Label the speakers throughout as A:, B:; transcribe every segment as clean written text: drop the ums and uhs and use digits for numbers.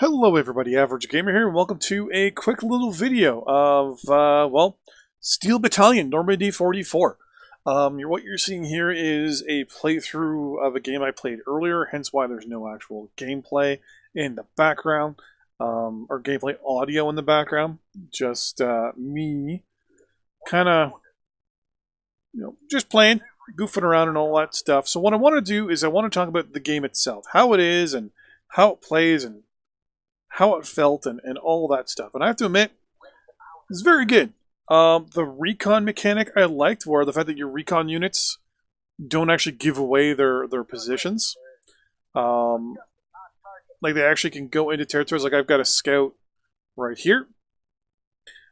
A: Hello everybody, Average Gamer here, and welcome to a quick little video of, well, Steel Battalion, Normandy 44. What you're seeing here is a playthrough of a game I played earlier, hence why there's no actual gameplay in the background, or gameplay audio in the background. Just me kind of, just playing, goofing around and all that stuff. So what I want to do is I want to talk about the game itself, how it is and how it plays and how it felt and all that stuff. And I have to admit, it's very good. The recon mechanic I liked, where the fact that your recon units don't actually give away their positions. Like they actually can go into territories. Like I've got a scout right here,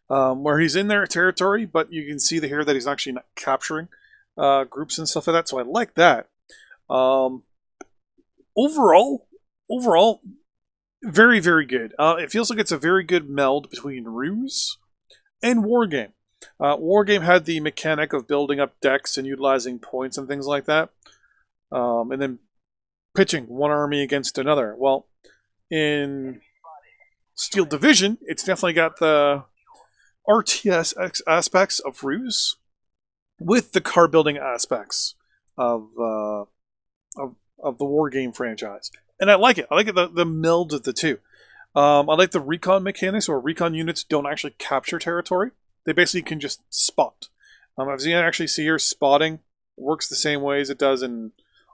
A: where he's in their territory, but you can see here that he's actually not capturing groups and stuff like that. So I like that. Overall, very, very good. It feels like it's a very good meld between Ruse and Wargame. Wargame had the mechanic of building up decks and utilizing points and things like that, and then pitching one army against another. Well, in Steel Division, it's definitely got the RTS aspects of Ruse with the car building aspects of the Wargame franchise. And I like it. I like it, the meld of the two. I like the recon mechanics, where recon units don't actually capture territory. They basically can just spot. As you can actually see here, spotting works the same way as it does in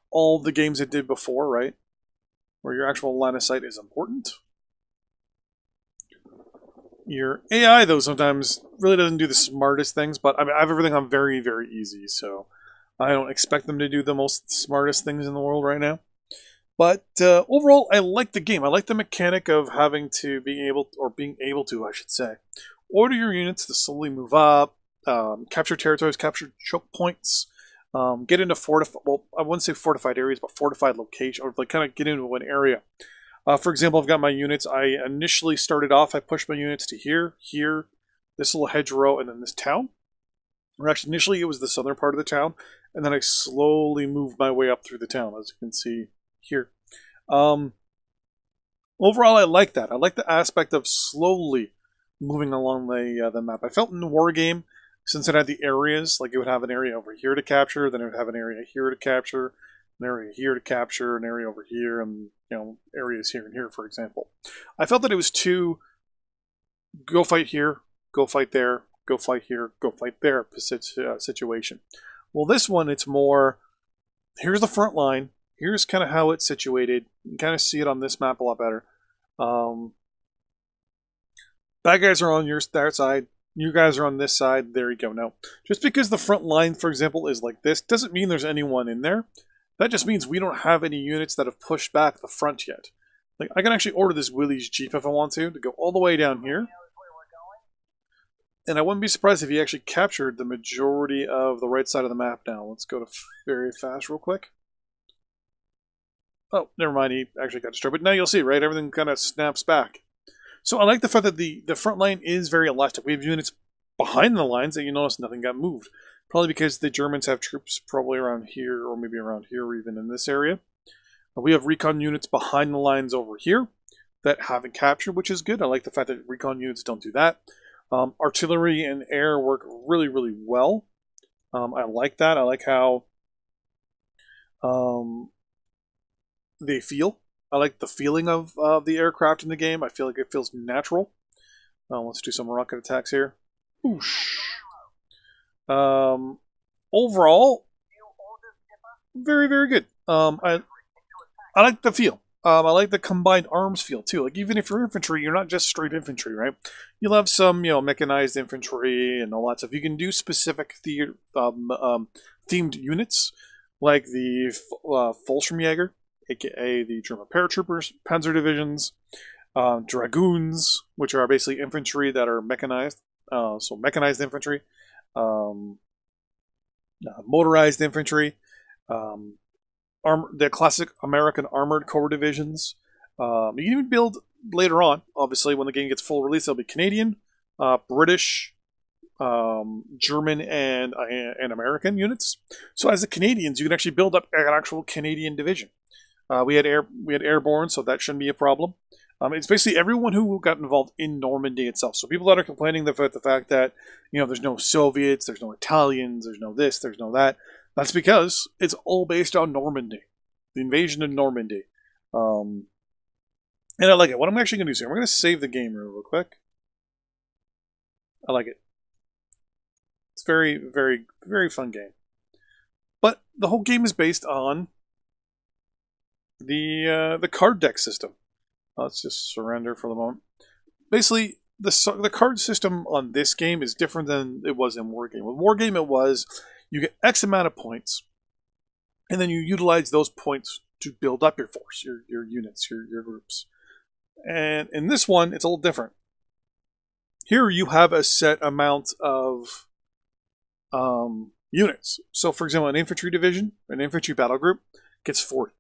A: all the games it did before, right? Where your actual line of sight is important. Your AI, though, sometimes really doesn't do the smartest things, but I have everything on very, very easy, so I don't expect them to do the most smartest things in the world right now. But overall, I like the game. I like the mechanic of having to being able to, I should say, order your units to slowly move up, capture territories, capture choke points, get into fortified. Well, I wouldn't say fortified areas, but fortified location, or like kind of get into an area. For example, I've got my units. I initially started off. I pushed my units to here, this little hedgerow, and then this town. Or actually, initially it was the southern part of the town, and then I slowly moved my way up through the town, as you can see here. Overall, I like that. I like the aspect of slowly moving along the map. I felt in the Wargame, since it had the areas, like it would have an area over here to capture, then it would have an area here to capture, an area here to capture, an area over here, and areas here and here, for example. I felt that it was too go fight here, go fight there, go fight here, go fight there situation. Well, this one, it's more, here's the front line, here's kind of how it's situated. You can kind of see it on this map a lot better. Bad guys are on that side. You guys are on this side. There you go. Now, just because the front line, for example, is like this, doesn't mean there's anyone in there. That just means we don't have any units that have pushed back the front yet. Like, I can actually order this Willie's Jeep if I want to go all the way down here. And I wouldn't be surprised if he actually captured the majority of the right side of the map now. Let's go to very fast real quick. Oh, never mind, he actually got destroyed. But now you'll see, right? Everything kind of snaps back. So I like the fact that the front line is very elastic. We have units behind the lines that you notice nothing got moved. Probably because the Germans have troops probably around here, or maybe around here, or even in this area. We have recon units behind the lines over here that haven't captured, which is good. I like the fact that recon units don't do that. Artillery and air work really, really well. I like that. I like how they feel. I like the feeling of the aircraft in the game. I feel like it feels natural. Let's do some rocket attacks here. Whoosh. Overall, very, very good. I like the feel. I like the combined arms feel too. Like, even if you're infantry, you're not just straight infantry, right? You'll have some, mechanized infantry and all that stuff. You can do specific themed units, like the Fallschirmjäger, aka the German paratroopers, Panzer divisions, dragoons, which are basically infantry that are mechanized. So mechanized infantry, motorized infantry, the classic American armored corps divisions. You can even build later on, obviously, when the game gets full release, there'll be Canadian, British, German, and American units. So as the Canadians, you can actually build up an actual Canadian division. We had airborne, so that shouldn't be a problem. It's basically everyone who got involved in Normandy itself. So people that are complaining about the fact that there's no Soviets, there's no Italians, there's no this, there's no that. That's because it's all based on Normandy, the invasion of Normandy. Um, and I like it. What I'm actually going to do is I'm going to save the game real quick. I like it. It's very, very, very fun game. But the whole game is based on the card deck system. Let's just surrender for the moment. Basically, the card system on this game is different than it was in Wargame. With Wargame, it was you get X amount of points, and then you utilize those points to build up your force, your units, your groups. And in this one, it's a little different. Here you have a set amount of units. So, for example, an infantry division, an infantry battle group gets 40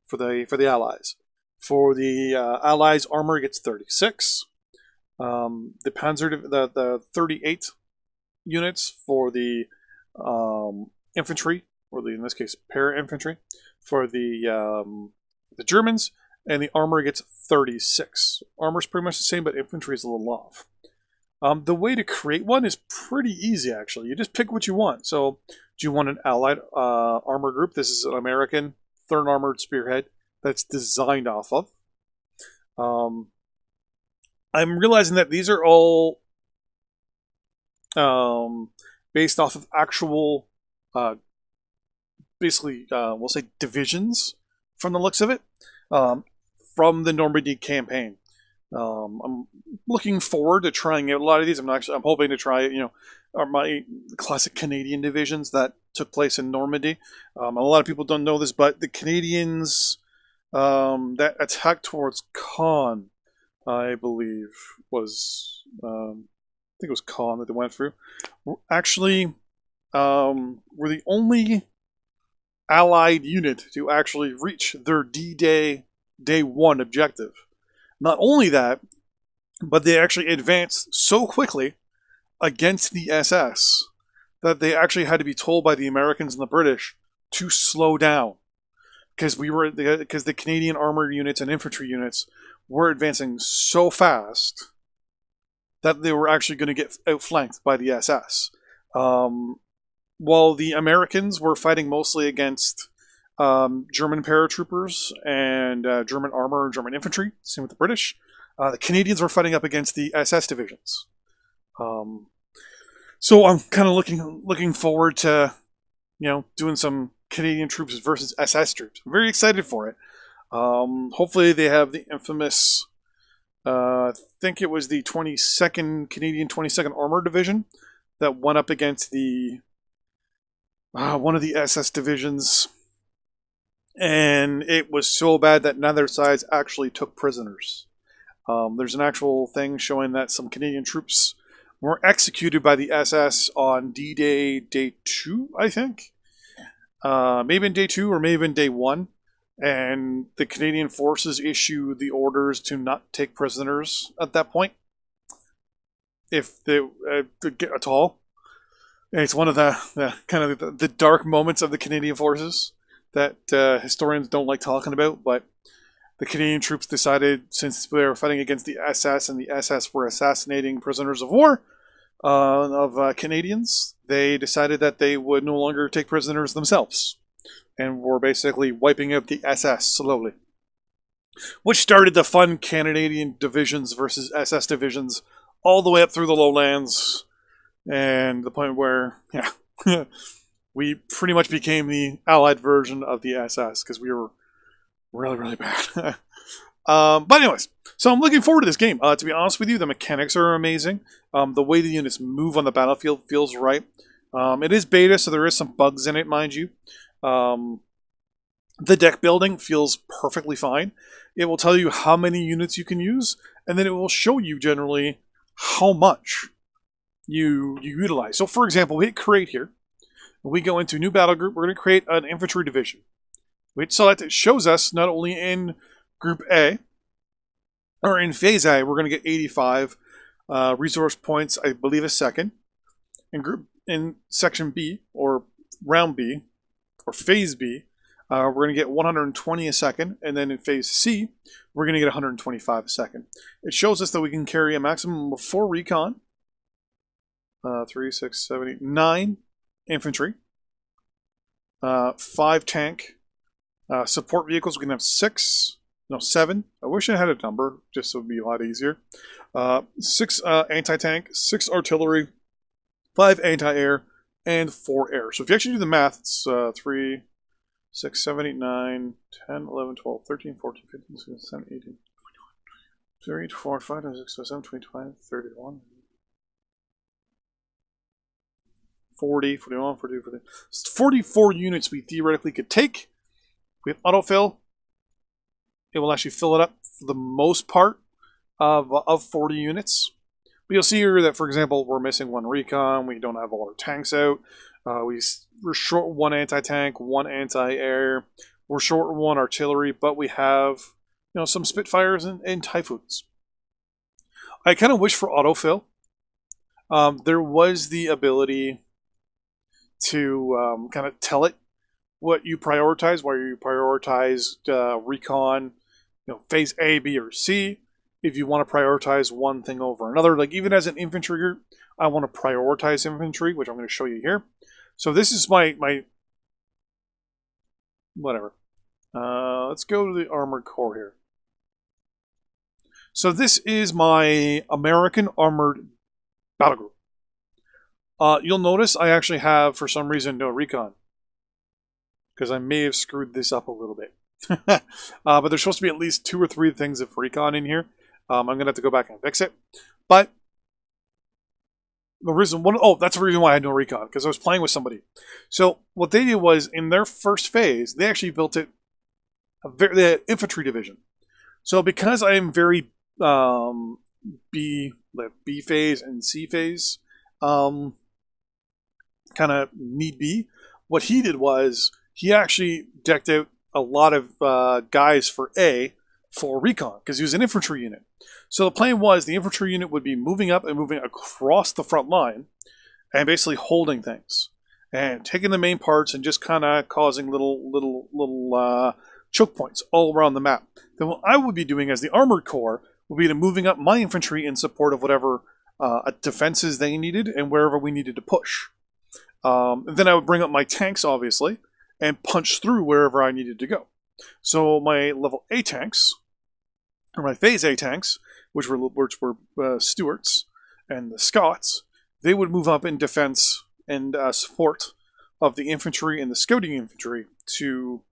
A: for the allies. For the allies, armor gets 36. The Panzer, the 38 units for the infantry, or in this case, para-infantry, for the Germans, and the armor gets 36. Armor's pretty much the same, but infantry is a little off. The way to create one is pretty easy, actually. You just pick what you want. So, do you want an allied armor group? This is an American 3rd Armored Spearhead that's designed off of. I'm realizing that these are all based off of actual, basically, we'll say divisions from the looks of it, from the Normandy campaign. I'm looking forward to trying out a lot of these. I'm hoping to try, my classic Canadian divisions that took place in Normandy. A lot of people don't know this, but the Canadians that attacked towards Caen, I believe, was I think it was Caen that they went through. Actually, were the only Allied unit to actually reach their D-Day Day 1 objective. Not only that, but they actually advanced so quickly against the SS that they actually had to be told by the Americans and the British to slow down, because the Canadian armored units and infantry units were advancing so fast that they were actually going to get outflanked by the SS. While the Americans were fighting mostly against German paratroopers and German armor and German infantry, same with the British, the Canadians were fighting up against the SS divisions. So I'm kind of looking forward to doing some Canadian troops versus SS troops. I'm very excited for it. Hopefully they have the infamous, I think it was the 22nd Canadian 22nd Armored Division that went up against the one of the SS divisions, and it was so bad that neither side actually took prisoners. There's an actual thing showing that some Canadian troops were executed by the SS on D-Day, Day 2, I think. Maybe in Day 2 or maybe in Day 1. And the Canadian forces issued the orders to not take prisoners at that point, if they get at all. And it's one of the kind of the dark moments of the Canadian forces that historians don't like talking about, but the Canadian troops decided, since they were fighting against the SS and the SS were assassinating prisoners of war of Canadians, they decided that they would no longer take prisoners themselves, and were basically wiping out the SS slowly. Which started the fun Canadian divisions versus SS divisions all the way up through the lowlands, and the point where, we pretty much became the Allied version of the SS, because we were really, really bad. But anyways, so I'm looking forward to this game. To be honest with you, the mechanics are amazing. The way the units move on the battlefield feels right. It is beta, so there is some bugs in it, mind you. The deck building feels perfectly fine. It will tell you how many units you can use, and then it will show you generally how much you utilize. So for example, we hit create here. We go into new battle group. We're going to create an infantry division. We select, it shows us not only in group A, or in phase A, we're going to get 85 resource points, I believe a second. In section B, or round B, or phase B, we're going to get 120 a second, and then in phase C, we're going to get 125 a second. It shows us that we can carry a maximum of 4 recon, 3, 6, 7, 8, 9 infantry, 5 tank, support vehicles. We can have 6, no 7. I wish I had a number, just so it would be a lot easier. 6 anti-tank, 6 artillery, 5 anti-air, and 4 air. So if you actually do the math, it's 3, 6, 7, 8, 9, 10, 11, 12, 13, 14, 15, 16, 17, 18, 3, 4, 5, 6, 7, 25, 31, 40, 41, 42, 43. 44 units we theoretically could take. We have autofill. It will actually fill it up for the most part of 40 units. But you'll see here that, for example, we're missing 1 recon. We don't have all our tanks out. We're short 1 anti-tank, 1 anti-air. We're short 1 artillery, but we have some Spitfires and Typhoons. I kind of wish for autofill. There was the ability to kind of tell it what you prioritize, where you prioritized recon, phase A, B, or C. If you want to prioritize one thing over another, like even as an infantry group, I want to prioritize infantry, which I'm going to show you here. So this is my whatever. Let's go to the Armored Corps here. So this is my American Armored Battle Group. You'll notice I actually have, for some reason, no recon, because I may have screwed this up a little bit. But there's supposed to be at least 2 or 3 things of recon in here. I'm going to have to go back and fix it. But the reason, that's the reason why I had no recon, because I was playing with somebody. So what they did was, in their first phase, they actually built it the infantry division. So because I am very B phase and C phase, kind of need be, what he did was he actually decked out a lot of guys for A for recon, because he was an infantry unit. So the plan was the infantry unit would be moving up and moving across the front line and basically holding things and taking the main parts and just kind of causing little choke points all around the map. Then what I would be doing as the Armored Corps would be to moving up my infantry in support of whatever defenses they needed and wherever we needed to push. And then I would bring up my tanks, obviously, and punch through wherever I needed to go. So my level A tanks, or my phase A tanks, which were Stuarts and the Scots, they would move up in defense and support of the infantry and the scouting infantry to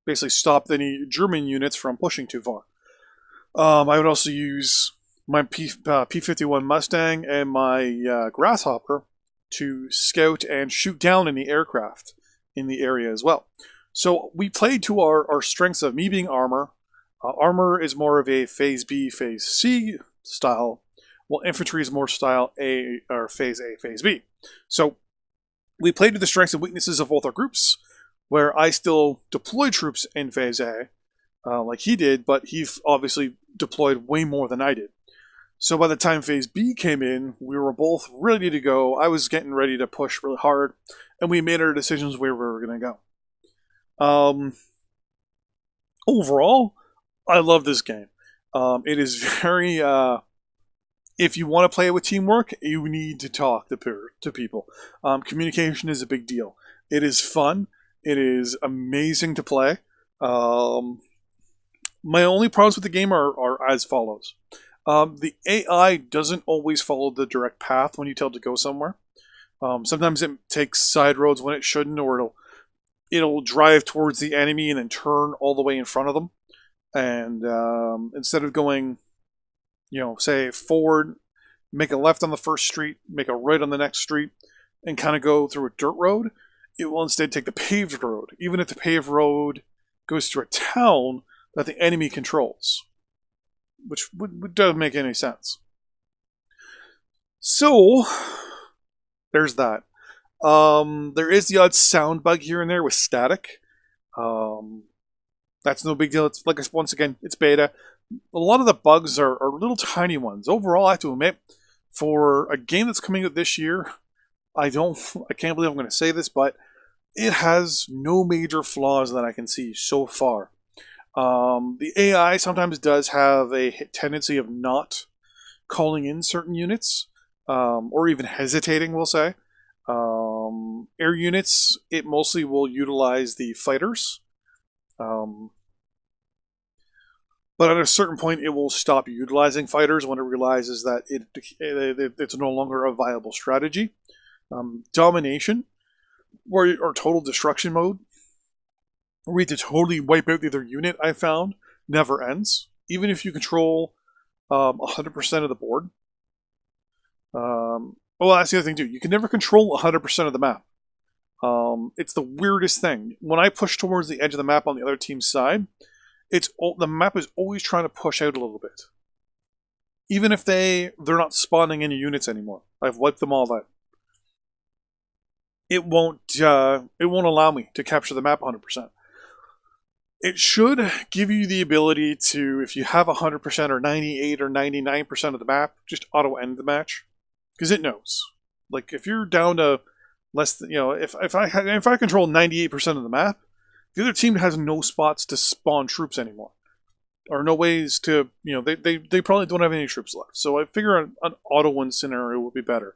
A: basically stop any German units from pushing too far. I would also use my P-51 Mustang and my Grasshopper to scout and shoot down any aircraft in the area as well. So we played to our strengths of me being armor. Armor is more of a phase B, phase C style, while infantry is more style A, or phase A, phase B. So we played to the strengths and weaknesses of both our groups, where I still deploy troops in phase A, like he did, but he obviously deployed way more than I did. So by the time phase B came in, we were both ready to go. I was getting ready to push really hard, and we made our decisions where we were going to go. Overall, I love this game. It is very... if you want to play it with teamwork, you need to talk to people. Communication is a big deal. It is fun. It is amazing to play. My only problems with the game are as follows. The AI doesn't always follow the direct path when you tell it to go somewhere. Sometimes it takes side roads when it shouldn't, or it'll drive towards the enemy and then turn all the way in front of them. And instead of going, say forward, make a left on the first street, make a right on the next street, and kind of go through a dirt road, it will instead take the paved road, even if the paved road goes through a town that the enemy controls, which doesn't make any sense. So, there's that. There is the odd sound bug here and there with static. That's no big deal. It's like, once again, it's beta. A lot of the bugs are little tiny ones. Overall, I have to admit, for a game that's coming out this year, I can't believe I'm going to say this, but it has no major flaws that I can see so far. The AI sometimes does have a tendency of not calling in certain units, or even hesitating, we'll say. Air units, it mostly will utilize the fighters. But at a certain point, it will stop utilizing fighters when it realizes that it's no longer a viable strategy. Domination, or total destruction mode, where you to totally wipe out the other unit, I found, never ends. Even if you control 100% of the board. Well, that's the other thing too. You can never control 100% of the map. It's the weirdest thing. When I push towards the edge of the map on the other team's side, the map is always trying to push out a little bit. Even if they're not spawning any units anymore. I've wiped them all out. It won't allow me to capture the map 100%. It should give you the ability to, if you have 100% or 98 or 99% of the map, just auto-end the match. Because it knows. Like, if you're down to less than, if I control 98% of the map, the other team has no spots to spawn troops anymore. Or no ways to, they probably don't have any troops left. So I figure an auto-win scenario would be better.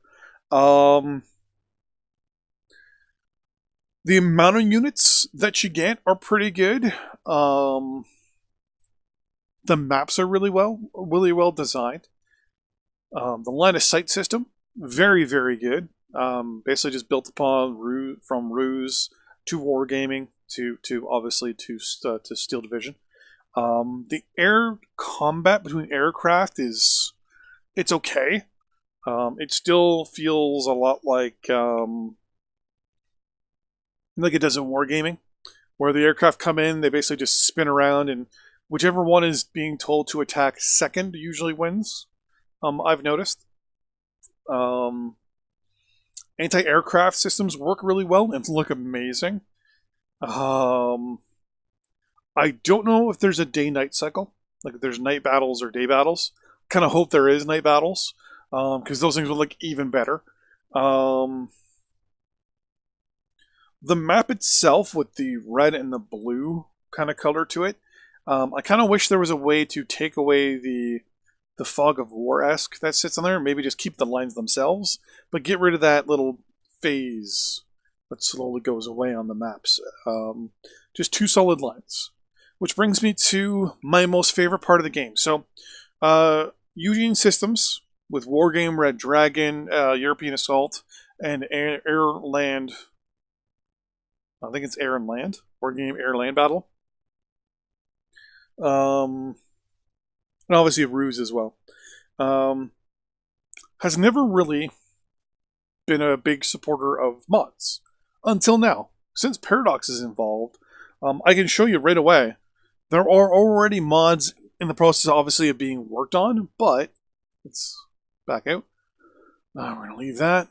A: The amount of units that you get are pretty good. The maps are really well designed. The line of sight system, very, very good. Basically just built upon from Ruse to Wargaming to obviously to Steel Division. The air combat between aircraft it's okay. It still feels a lot like it does in Wargaming, where the aircraft come in, they basically just spin around, and whichever one is being told to attack second usually wins. I've noticed. Anti-aircraft systems work really well and look amazing. I don't know if there's a day-night cycle, like if there's night battles or day battles. Kind of hope there is night battles, because those things would look even better. The map itself, with the red and the blue kind of color to it, I kind of wish there was a way to take away the fog of war-esque that sits on there. Maybe just keep the lines themselves, but get rid of that little phase that slowly goes away on the maps. Just two solid lines. Which brings me to my most favorite part of the game. So, Eugene Systems with Wargame, Red Dragon, European Assault, and Air Land. I think it's Air and Land. Wargame Air Land Battle. And obviously Ruse as well. Has never really been a big supporter of mods. Until now. Since Paradox is involved, I can show you right away. There are already mods in the process, obviously, of being worked on, but let's back out. We're going to leave that.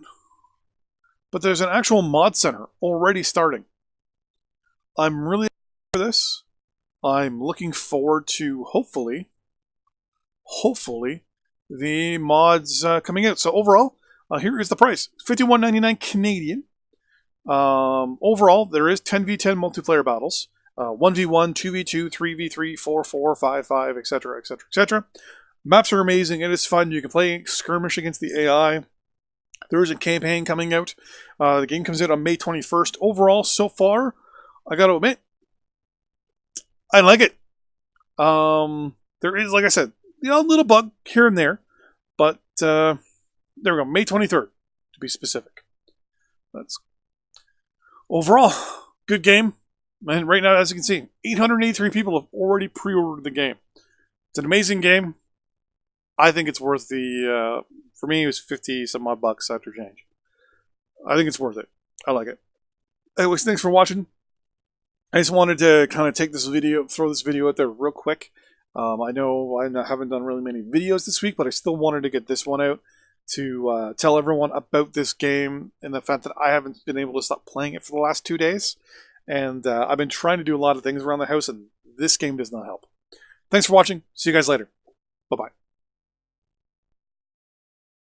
A: But there's an actual mod center already starting. I'm really excited for this. I'm looking forward to, hopefully, the mods coming out. So overall, here is the price. $51.99 Canadian. Overall, there is 10v10 multiplayer battles. 1v1, 2v2, 3v3, 4v4, 5v5, etc., etc., etc. Maps are amazing. It is fun. You can play skirmish against the AI. There is a campaign coming out. The game comes out on May 21st. Overall, so far, I got to admit, I like it. There is, like I said, a little bug here and there, but there we go. May 23rd, to be specific. That's overall good game. And right now, as you can see, 883 people have already pre-ordered the game. It's an amazing game. I think it's worth the, for me, it was 50 some odd bucks after change. I think it's worth it. I like it. Anyways, thanks for watching. I just wanted to kind of take this video, throw this video out there real quick. I know I haven't done really many videos this week, but I still wanted to get this one out to tell everyone about this game and the fact that I haven't been able to stop playing it for the last 2 days. And I've been trying to do a lot of things around the house, and this game does not help. Thanks for watching. See you guys later. Bye-bye.